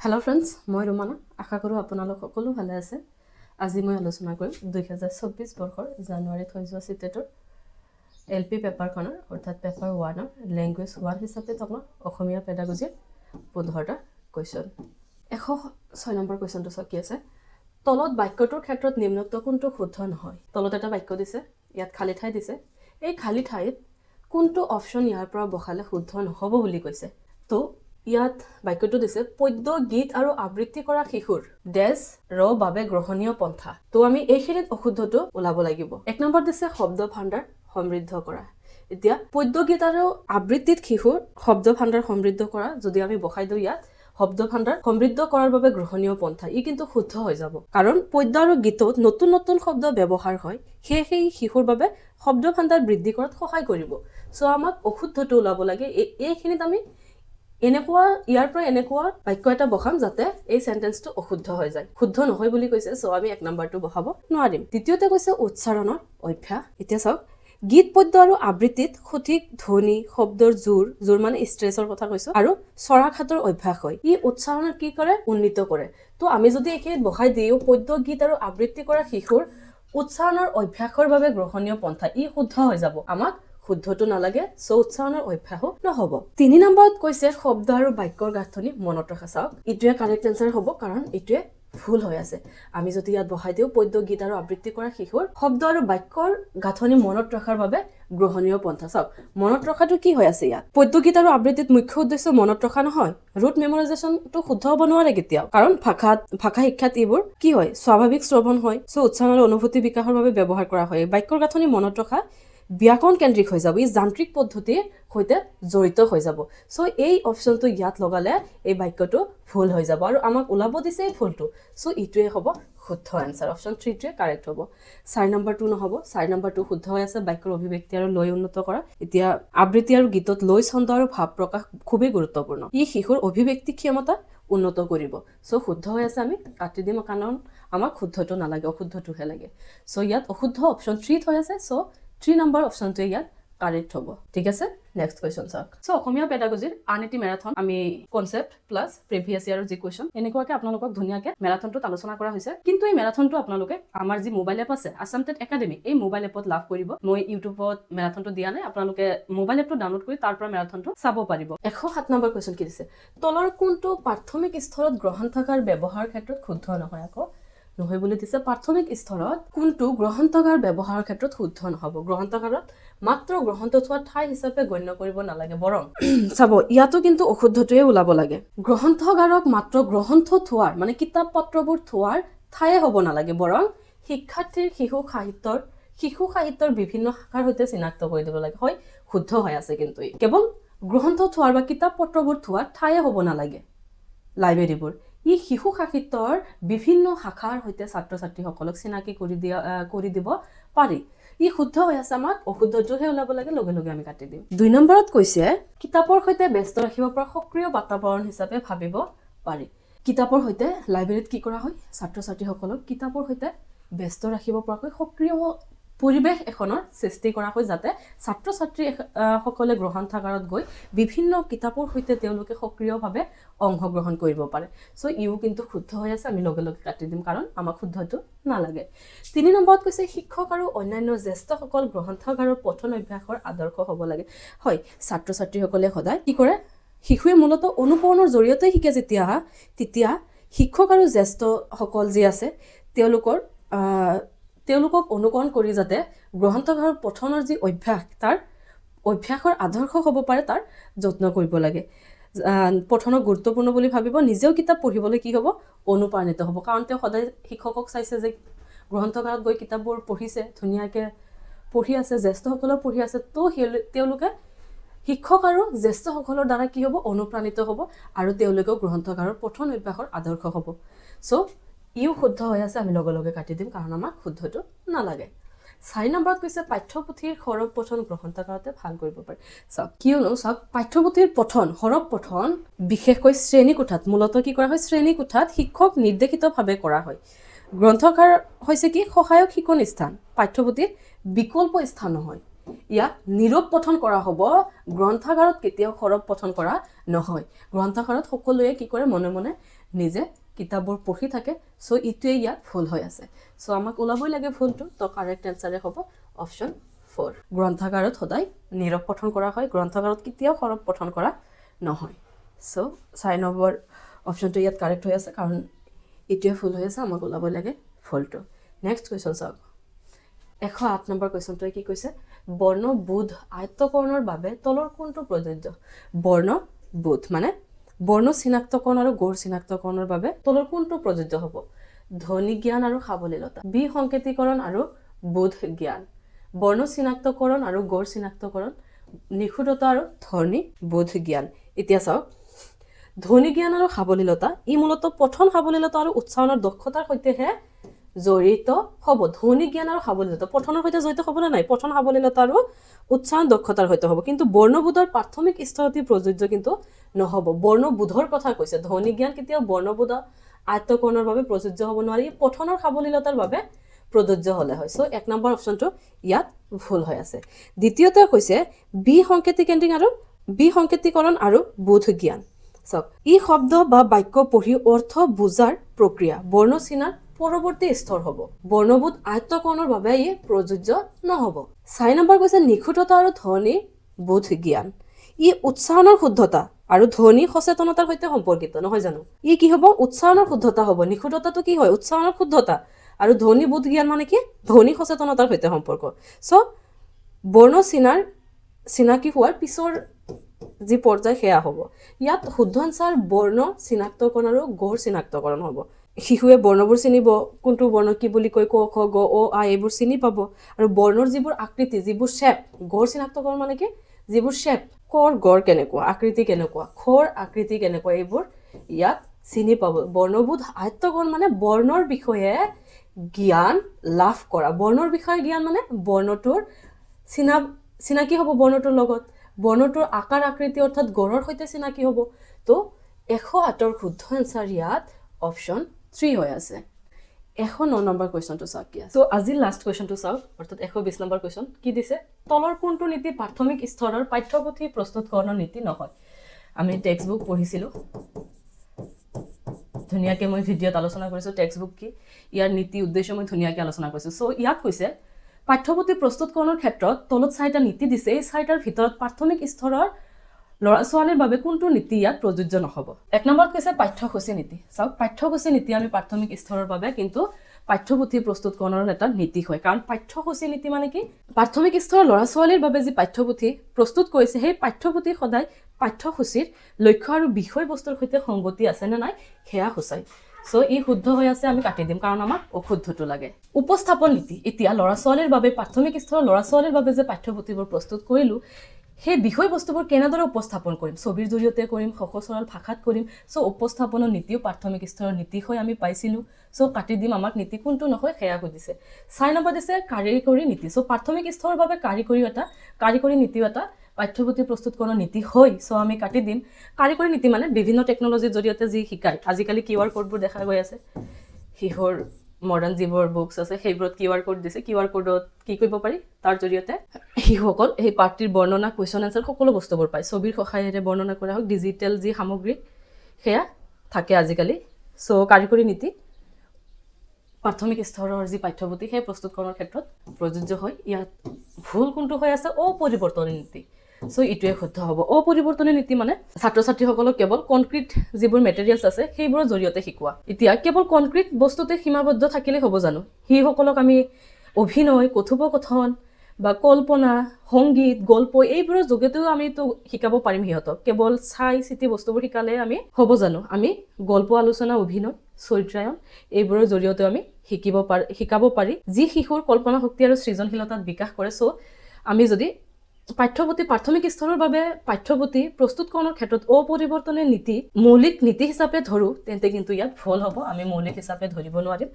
Hello friends, মই Rumana, আশা কৰো আপোনালোক সকলো ভালে আছে। আজি মই আলোচনা কৰিম 2024 বৰ্ষৰ জানুৱাৰীত হৈ যোৱা CTETৰ LP পেপাৰখনৰ অৰ্থাৎ পেপাৰ 1ৰ ল্যাঙ্গুৱেজ 1 হিচাপে থকা অসমীয়া পেডাগজিৰ 15টা কোৱেশ্চন। 106 নম্বৰ কোৱেশ্চনটো কি আছে? তলত বাক্যটোৰ ক্ষেত্ৰত নিম্নোক্ত কোনটো শুদ্ধ নহয়? তলত এটা বাক্য দিছে, ইয়াত খালি ঠাই দিছে। এই খালি ঠাইত কোনটো অপচন ইয়াৰ পৰা বহালে শুদ্ধ নহব বুলি কৈছে? তো ইয়াত বাক্যটো দিছে পদ্য গীত আৰু আবৃত্তি কৰা শিশুৰ ডেছ ৰ বাবে গ্ৰহণীয় পন্থা। তো আমি এইখিনিত অশুদ্ধটো ওলাব লাগিব। 1 নম্বৰ দিছে শব্দ ভাণ্ডাৰ সমৃদ্ধ কৰা। এতিয়া পদ্য গীত আৰু আবৃত্তিত শিশুৰ শব্দ ভাণ্ডাৰ সমৃদ্ধ কৰা যদি আমি বহাই দিওঁ ইয়াত শব্দ ভাণ্ডাৰ সমৃদ্ধ কৰাৰ বাবে গ্ৰহণীয় পন্থা, ই কিন্তু শুদ্ধ হৈ যাব। কাৰণ পদ্য আৰু গীতত নতুন নতুন শব্দ ব্যৱহাৰ হয়, সেই শিশুৰ বাবে শব্দ ভাণ্ডাৰ বৃদ্ধি কৰাত সহায় কৰিব। সো আমাক অশুদ্ধটো ওলাব লাগে। এইখিনিত আমি এনেকুৱা ইয়াৰ পৰা এনেকুৱা বাক্য এটা বহাম যাতে এই সেন্টেন্সটো অশুদ্ধ হৈ যায়। শুদ্ধ নহয় বুলি কৈছে, সো আমি 1 নম্বৰটো বহাব নোৱাৰিম। দ্বিতীয়তে কৈছে উচ্চাৰণৰ অভ্যাস। এতিয়া চাওক, গীত পদ্য আৰু আবৃত্তিত সঠিক ধ্বনি শব্দৰ জোৰ মানে ষ্ট্ৰেছৰ কথা কৈছো আৰু স্বৰাঘাতৰ অভ্যাস হয়। ই উচ্চাৰণৰ কি কৰে? উন্নীত কৰে। তো আমি যদি এইখিনিত বহাই দিও পদ্য গীত আৰু আবৃত্তি কৰা শিশুৰ উচ্চাৰণৰ অভ্যাসৰ বাবে গ্ৰহণীয় পন্থা, ই শুদ্ধ হৈ যাব। আমাক শুদ্ধটো নালাগে, সো উচ্চাৰণৰ অভ্যাসো নহব। 3 নম্বৰত কৈছে শব্দ আৰু বাক্যৰ গাঁথনি মনত ৰখা। চাওক, ইটোৱে কাৰেক্ট এনসাৰ হ'ব কাৰণ ইটোৱে ভুল হৈ আছে। আমি যদি ইয়াত বহাই দিও পদ্য গীত আৰু আবৃত্তি কৰা শিশুৰ শব্দ আৰু বাক্যৰ গাঁথনি মনত ৰখাৰ বাবে গ্ৰহণীয় পন্থা। চাওক, মনত ৰখাটো কি হৈ আছে ইয়াত? পদ্য গীত আৰু আবৃত্তিত মুখ্য উদ্দেশ্য মনত ৰখা নহয়। ৰুট মেমৰাইজেশ্যনটো শুদ্ধ হ'ব নোৱাৰে কেতিয়াও, কাৰণ ভাষা শিক্ষাত এইবোৰ কি হয়? স্বাভাৱিক শ্ৰৱণ হয়। সো উচ্চাৰণ আৰু অনুভূতি বিকাশৰ বাবে ব্যৱহাৰ কৰা হয়। বাক্যৰ গাঁথনি মনত ৰখা ব্যাকৰণ কেন্দ্ৰিক হৈ যাব, ই যান্ত্ৰিক পদ্ধতিৰ সৈতে জড়িত হৈ যাব। সো এই অপশনটো ইয়াত লগালে এই বাক্যটো ভুল হৈ যাব আৰু আমাক ওলাব দিছে এই ভুলটো। সো ইটোৱে হ'ব শুদ্ধ আনসাৰ। অপশন 3 টোৱে কাৰেক্ট হ'ব। 4 নম্বৰটো নহ'ব। 4 নম্বৰটো শুদ্ধ হৈ আছে বাক্যৰ অভিব্যক্তি আৰু লয় উন্নত কৰা। এতিয়া আবৃত্তি আৰু গীতত লয় ছন্দ আৰু ভাৱ প্ৰকাশ খুবেই গুৰুত্বপূৰ্ণ। ই শিশুৰ অভিব্যক্তি ক্ষমতা উন্নত কৰিব। সো শুদ্ধ হৈ আছে, আমি কাটি দিম কাৰণ আমাক শুদ্ধটো নালাগে, অশুদ্ধটোহে লাগে। সো ইয়াত অশুদ্ধ অপশন 3 হৈ আছে। সো 3 নম্বৰ অপশনটোৱে ইয়াত কাৰেক্ট হ'ব। ঠিক আছে, নেক্সট কোৱেশ্চন চাওক। সো অসমীয়া পেডাগজিৰ আন এটি মেৰাথন আমি কনসেপ্ট প্লাস প্ৰিভিয়াস ইয়াৰৰ যি কোৱেশ্চন এনেকুৱাকে আপোনালোকক ধুনীয়াকে মেৰাথনটোত আলোচনা কৰা হৈছে। কিন্তু এই মেৰাথনটো আপোনালোকে আমাৰ যি মোবাইল এপ আছে আসাম টেট একাডেমি, এই মোবাইল এপত লাভ কৰিব। মই ইউটিউবত মেৰাথনটো দিয়া নাই, আপোনালোকে মোবাইল এপটো ডাউনলোড কৰি তাৰ পৰা মেৰাথনটো চাব পাৰিব। 107 নম্বৰ কোৱেশ্চন কি দিছে? তলৰ কোনটো প্ৰাথমিক স্তৰত গ্ৰন্থাগাৰ ব্যৱহাৰৰ ক্ষেত্ৰত শুদ্ধ নহয়? আকৌ নহয় বুলি দিছে। প্ৰাথমিক স্তৰত কোনটো গ্ৰন্থাগাৰ ব্যৱহাৰৰ ক্ষেত্ৰত শুদ্ধ নহব? গ্ৰন্থাগাৰত মাত্ৰ গ্ৰন্থ থোৱা ঠাই হিচাপে গণ্য কৰিব নালাগে, বৰং চাব ইয়াতো কিন্তু অশুদ্ধটোৱে ওলাব লাগে। গ্ৰন্থাগাৰক মাত্ৰ গ্ৰন্থ থোৱাৰ মানে কিতাপ পত্ৰবোৰ থোৱাৰ ঠায়ে হ'ব নালাগে, বৰং শিক্ষাৰ্থীৰ শিশু সাহিত্যৰ বিভিন্ন শাখাৰ সৈতে চিনাক্ত কৰি দিব লাগে। হয়, শুদ্ধ হৈ আছে, কিন্তু কেৱল গ্ৰন্থ থোৱাৰ বা কিতাপ পত্ৰবোৰ থোৱাৰ ঠায়ে হ'ব নালাগে লাইব্ৰেৰীবোৰ। ই শিশু সাহিত্যৰ বিভিন্ন শাখাৰ সৈতে ছাত্ৰ ছাত্ৰীসকলক চিনাকি কৰি দিব পাৰি। ই শুদ্ধ হৈ আছে, আমাক অশুদ্ধটোহে ওলাব লাগে, লগে লগে আমি কাটি দিম। 2 নম্বৰত কৈছে কিতাপৰ সৈতে ব্যস্ত ৰাখিব পৰা সক্ৰিয় বাতাবৰণ হিচাপে ভাবিব পাৰি। কিতাপৰ সৈতে লাইব্ৰেৰীত কি কৰা হয়? ছাত্ৰ ছাত্ৰীসকলক কিতাপৰ সৈতে ব্যস্ত ৰাখিব পৰাকৈ সক্ৰিয় পৰিৱেশ এখনৰ সৃষ্টি কৰা হয়, যাতে ছাত্ৰ ছাত্ৰী সকলে গ্ৰন্থাগাৰত গৈ বিভিন্ন কিতাপৰ সৈতে তেওঁলোকে সক্ৰিয়ভাৱে অংশগ্ৰহণ কৰিব পাৰে। সো ইও কিন্তু শুদ্ধ হৈ আছে, আমি লগে লগে কাটি দিম কাৰণ আমাক শুদ্ধটো নালাগে। 3 নম্বৰত কৈছে শিক্ষক আৰু অন্যান্য জ্যেষ্ঠসকল গ্ৰন্থাগাৰৰ পঠন অভ্যাসৰ আদৰ্শ হ'ব লাগে। হয়, ছাত্ৰ ছাত্ৰীসকলে সদায় কি কৰে? শিশুৱে মূলতঃ অনুকৰণৰ জৰিয়তে শিকে তেতিয়া শিক্ষক আৰু জ্যেষ্ঠসকল যি আছে তেওঁলোকক অনুকৰণ কৰি যাতে গ্ৰন্থাগাৰৰ পঠনৰ যি অভ্যাস, তাৰ অভ্যাসৰ আদৰ্শ হ'ব পাৰে, তাৰ যত্ন কৰিব লাগে। পঠনক গুৰুত্বপূৰ্ণ বুলি ভাবিব, নিজেও কিতাপ পঢ়িবলৈ কি হ'ব? অনুপ্ৰাণিত হ'ব। কাৰণ তেওঁ সদায় শিক্ষকক চাইছে যে গ্ৰন্থাগাৰত গৈ কিতাপবোৰ পঢ়িছে, ধুনীয়াকৈ পঢ়ি আছে, জ্যেষ্ঠসকলেও পঢ়ি আছে। তো তেওঁলোকে শিক্ষক আৰু জ্যেষ্ঠসকলৰ দ্বাৰা কি হ'ব? অনুপ্ৰাণিত হ'ব আৰু তেওঁলোকেও গ্ৰন্থাগাৰৰ পঠন অভ্যাসৰ আদৰ্শ হ'ব। সো ইও শুদ্ধ হৈ আছে, আমি লগে লগে কাটি দিম কাৰণ আমাক শুদ্ধটো নালাগে। 4 নম্বৰত কৈছে পাঠ্যপুথিৰ সৰব পঠন গ্ৰন্থাগাৰতে ভাল কৰিব পাৰি। কিয়নো পাঠ্যপুথিৰ সৰব পঠন বিশেষকৈ শ্ৰেণীকোঠাত মূলতঃ কি কৰা হয়? শ্ৰেণীকোঠাত শিক্ষক নিৰ্দেশিতভাৱে কৰা হয়। গ্ৰন্থাগাৰ হৈছে কি? সহায়ক শিকন স্থান, পাঠ্যপুথিৰ বিকল্প স্থান নহয়। ইয়াক নীৰৱ পঠন কৰা হ'ব, গ্ৰন্থাগাৰত কেতিয়াও সৰব পঠন কৰা নহয়। গ্ৰন্থাগাৰত সকলোৱে কি কৰে? মনে মনে নিজে কিতাপবোৰ পঢ়ি থাকে সো ইটোৱে ইয়াত ভুল হৈ আছে সো আমাক ওলাবই লাগে ভুলটো তো কাৰেক্ট আনসাৰে হ'ব অপচন 4 গ্ৰন্থাগাৰত সদায় নীৰৱ পঠন কৰা হয় গ্ৰন্থাগাৰত কেতিয়াও সৰৱ পঠন কৰা নহয় সো 6 নম্বৰ অপচনটো ইয়াত কাৰেক্ট হৈ আছে কাৰণ ইটোৱে ভুল হৈ আছে আমাক ওলাবই লাগে ভুলটো নেক্সট কোৱেশ্চন চাওক 108 নম্বৰ কোৱেশ্চনটোৱে কি কৈছে বৰ্ণ বোধ আয়ত্তকৰণৰ বাবে তলৰ কোনটো প্ৰযোজ্য বৰ্ণ বোধ মানে বৰ্ণ চিনাক্তকৰণ আৰু গড় চিনাক্তকৰণৰ বাবে তলৰ কোনটো প্ৰযোজ্য হ'ব ধ্বনি জ্ঞান আৰু সাৱলীলতা বি সংকেতীকৰণ আৰু বোধ জ্ঞান বৰ্ণ চিনাক্তকৰণ আৰু গড় চিনাক্তকৰণ নিখুঁততা আৰু ধ্বনি বোধ জ্ঞান এতিয়া চাওক ধ্বনি জ্ঞান আৰু সাৱলীলতা ই মূলতঃ পঠন সাৱলীলতা আৰু উচ্চাৰণৰ দক্ষতাৰ সৈতেহে জড়িত হ'ব ধ্বনি জ্ঞান আৰু সাৱলীলতা পঠনৰ সৈতে জড়িত হ'ব নাই পঠন সাৱলীলতা আৰু উচ্চাৰণ দক্ষতাৰ সৈতে হ'ব কিন্তু বৰ্ণবোধৰ প্ৰাথমিক স্তৰতে প্ৰযোজ্য কিন্তু নহ'ব বৰ্ণবোধৰ কথা কৈছে ধ্বনি জ্ঞান কেতিয়াও বৰ্ণবোধ আয়ত্তকৰণৰ বাবে প্ৰযোজ্য হ'ব নোৱাৰি পঠনৰ সাৱলীলতাৰ বাবে প্ৰযোজ্য হ'লে হয় সো 1 নম্বৰ অপচনটো ইয়াত ভুল হৈ আছে দ্বিতীয়তে কৈছে বি সংকেতীকৰণ আৰু বোধ জ্ঞান চাওক ই শব্দ বা বাক্য পঢ়ি অৰ্থ বুজাৰ প্ৰক্ৰিয়া বৰ্ণ চিনাৰ পৰৱৰ্তী স্তৰ হ'ব বৰ্ণবোধ আয়ত্তকৰণৰ বাবে ই প্ৰযোজ্য নহ'ব 4 নম্বৰ কৈছে নিখুঁততা আৰু ধ্বনি বোধ জ্ঞান ই উচ্চাৰণৰ শুদ্ধতা আৰু ধ্বনি সচেতনতাৰ সৈতে সম্পৰ্কিত নহয় জানো ই কি হ'ব উচ্চাৰণৰ শুদ্ধতা হ'ব নিখুঁততাটো কি হয় উচ্চাৰণৰ শুদ্ধতা আৰু ধ্বনি বোধ জ্ঞান মানে কি ধ্বনি সচেতনতাৰ সৈতে সম্পৰ্ক সো বৰ্ণ চিনাকি হোৱাৰ পিছৰ যি পৰ্যায় সেয়া হ'ব ইয়াত শুদ্ধ আনসাৰ বৰ্ণ চিনাক্তকৰণ আৰু গড় চিনাক্তকৰণ হ'ব শিশুৱে বৰ্ণবোৰ চিনিব কোনটো বৰ্ণ কি বুলি কয় ক খ গ অ আ এইবোৰ চিনি পাব আৰু বৰ্ণৰ যিবোৰ আকৃতি যিবোৰ শেপ গড় চিনাক্তকৰণ মানে কি যিবোৰ শেপ কৰ গড় কেনেকুৱা আকৃতি কেনেকুৱা খৰ আকৃতি কেনেকুৱা এইবোৰ ইয়াত চিনি পাব বৰ্ণবোধ আয়ত্তকৰণ মানে বৰ্ণৰ বিষয়ে জ্ঞান লাভ কৰা বৰ্ণৰ বিষয়ে জ্ঞান মানে বৰ্ণটোৰ চিনাকি হ'ব বৰ্ণটোৰ লগত বৰ্ণটোৰ আকাৰ আকৃতি অৰ্থাৎ গড়ৰ সৈতে চিনাকি হ'ব তো 108ৰ শুদ্ধ আনসাৰ ইয়াত অপচন 3 হৈ আছে 109 নম্বৰ কোৱেশ্চনটো চাওক কি আছে তো আজি লাষ্ট কোৱেশ্চনটো চাওক অৰ্থাৎ 120 নম্বৰ কোৱেশ্চন কি দিছে তলৰ কোনটো নীতি প্ৰাথমিক স্তৰৰ পাঠ্যপুথি প্ৰস্তুতকৰণৰ নীতি নহয় আমি টেক্সট বুক পঢ়িছিলো ধুনিয়াকে মই ভিডিঅ'ত আলোচনা কৰিছো টেক্সট বুক কি ইয়াৰ নীতি উদ্দেশ্য মই ধুনিয়াকে আলোচনা কৰিছো সো ইয়াত কৈছে পাঠ্যপুথি প্ৰস্তুতকৰণৰ ক্ষেত্ৰত তলত 4টা নীতি দিছে এই 4টাৰ ভিতৰত প্ৰাথমিক স্তৰৰ ল'ৰা ছোৱালীৰ বাবে কোনটো নীতি ইয়াত প্ৰযোজ্য নহ'ব 1 নম্বৰত কৈছে পাঠ্যসূচী নীতি চাওক পাঠ্যসূচী নীতি আমি প্ৰাথমিক স্তৰৰ বাবে কিন্তু পাঠ্যপুথি প্ৰস্তুতকৰণৰ এটা নীতি হয় কাৰণ পাঠ্যসূচী নীতি মানে কি প্ৰাথমিক স্তৰৰ ল'ৰা ছোৱালীৰ বাবে যি পাঠ্যপুথি প্ৰস্তুত কৰিছে সেই পাঠ্যপুথি সদায় পাঠ্যসূচীৰ লক্ষ্য আৰু বিষয়বস্তুৰ সৈতে সংগতি আছে নে নাই সেয়া সূচায় সো ই শুদ্ধ হৈ আছে আমি কাটি দিম কাৰণ আমাক অশুদ্ধটো লাগে উপস্থাপন নীতি এতিয়া ল'ৰা ছোৱালীৰ বাবে প্ৰাথমিক স্তৰৰ ল'ৰা ছোৱালীৰ বাবে যে পাঠ্যপুথিবোৰ প্ৰস্তুত কৰিলো সেই বিষয়বস্তুবোৰ কেনেদৰে উপস্থাপন কৰিম ছবিৰ জৰিয়তে কৰিম সহজ সৰল ভাষাত কৰিম সো উপস্থাপনৰ নীতিও প্ৰাথমিক স্তৰৰ নীতি হৈ আমি পাইছিলো সো কাটি দিম আমাক নীতি কোনটো নহয় সেয়া সুধিছে 4 নম্বৰ দিছে কাৰিকৰী নীতি সো প্ৰাথমিক স্তৰৰ বাবে কাৰিকৰী নীতিও এটা পাঠ্যপুথি প্ৰস্তুতকৰণৰ নীতি হয় সো আমি কাটি দিম কাৰিকৰী নীতি মানে বিভিন্ন টেকনলজিৰ জৰিয়তে যি শিকায় আজিকালি কিউআৰ কোডবোৰ দেখা গৈ আছে হিহৰ মডাৰ্ন যিবোৰ বুকছ আছে সেইবোৰত কিউআৰ কোড দিছে কিউআৰ কোডত কি কৰিব পাৰি তাৰ জৰিয়তে শিশুসকল এই পাঠটিৰ বৰ্ণনা কুৱেশ্যন আনসাৰ সকলো বস্তুবোৰ পায় ছবিৰ সহায়েৰে বৰ্ণনা কৰা হয় ডিজিটেল যি সামগ্ৰী সেয়া থাকে আজিকালি সো কাৰিকৰী নীতি প্ৰাথমিক স্তৰৰ যি পাঠ্যপুথি সেই প্ৰস্তুতকৰণৰ ক্ষেত্ৰত প্ৰযোজ্য হয় ইয়াত ভুল কোনটো হৈ আছে অপৰিৱৰ্তনীয় নীতি সো ইটোৱে শুদ্ধ হ'ব অপৰিৱৰ্তনীয় নীতি মানে ছাত্ৰ ছাত্ৰীসকলক কেৱল কনক্ৰিট যিবোৰ মেটেৰিয়েলছ আছে সেইবোৰৰ জৰিয়তে শিকোৱা এতিয়া কেৱল কনক্ৰিট বস্তুতে সীমাবদ্ধ থাকিলে হ'ব জানো শিশুসকলক আমি অভিনয় কথোপকথন বা কল্পনা সংগীত গল্প এইবোৰৰ জৰিয়তেও আমিতো শিকাব পাৰিম সিহঁতক কেৱল চাই চিতি বস্তুবোৰ শিকালে আমি হ'ব জানো আমি গল্প আলোচনা অভিনয় চৰিত্ৰায়ন এইবোৰৰ জৰিয়তে আমি শিকাব পাৰি যি শিশুৰ কল্পনা শক্তি আৰু সৃজনশীলতাত বিকাশ কৰে সো আমি যদি পাঠ্যপুথি প্ৰাথমিক স্তৰৰ বাবে পাঠ্যপুথি প্ৰস্তুতকৰণৰ ক্ষেত্ৰত অপৰিৱৰ্তনীয় নীতি মৌলিক নীতি হিচাপে ধৰো তেন্তে কিন্তু ইয়াত ভুল হ'ব আমি মৌলিক হিচাপে ধৰিব নোৱাৰিম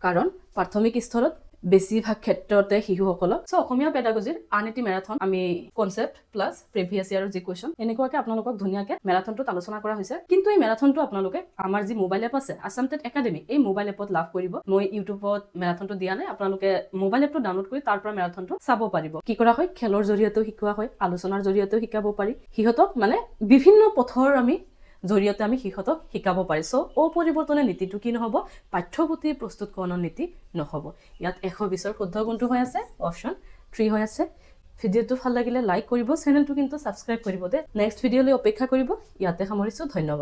কাৰণ প্ৰাথমিক স্তৰত বেছিভাগ ক্ষেত্ৰতে শিশুসকলক সো অসমীয়া পেডাগজিৰ আনএটি মেৰাথন আমি কনসেপ্ট প্লাস প্ৰিভিয়াস ইয়াৰৰ যি কুৱেশ্যন এনেকুৱাকে আপোনালোকক ধুনিয়াকে মেৰাথনটোত আলোচনা কৰা হৈছে কিন্তু এই মেৰাথনটো আপোনালোকে আমাৰ যি মোবাইল এপ আছে আসাম টেট একাডেমি এই মোবাইল এপত লাভ কৰিব মই ইউটিউবত মেৰাথনটো দিয়া নাই আপোনালোকে মোবাইল এপটো ডাউনলোড কৰি তাৰ পৰা মেৰাথনটো চাব পাৰিব কি কৰা হয় খেলৰ জৰিয়তেও শিকোৱা হয় আলোচনাৰ জৰিয়তেও শিকাব পাৰি সিহঁতক মানে বিভিন্ন পথৰ আমি জৰিয়তে আমি সিহঁতক শিকাব পাৰি চ' অপৰিৱৰ্তনীয় নীতিটো কি নহ'ব পাঠ্যপুথি প্ৰস্তুতকৰণৰ নীতি নহ'ব ইয়াত 120ৰ শুদ্ধ কোনটো হৈ আছে অপশ্যন 3 হৈ আছে ভিডিঅ'টো ভাল লাগিলে লাইক কৰিব চেনেলটো কিন্তু ছাবস্ক্ৰাইব কৰিব দে নেক্সট ভিডিঅ'লৈ অপেক্ষা কৰিব ইয়াতে সামৰিছোঁ ধন্যবাদ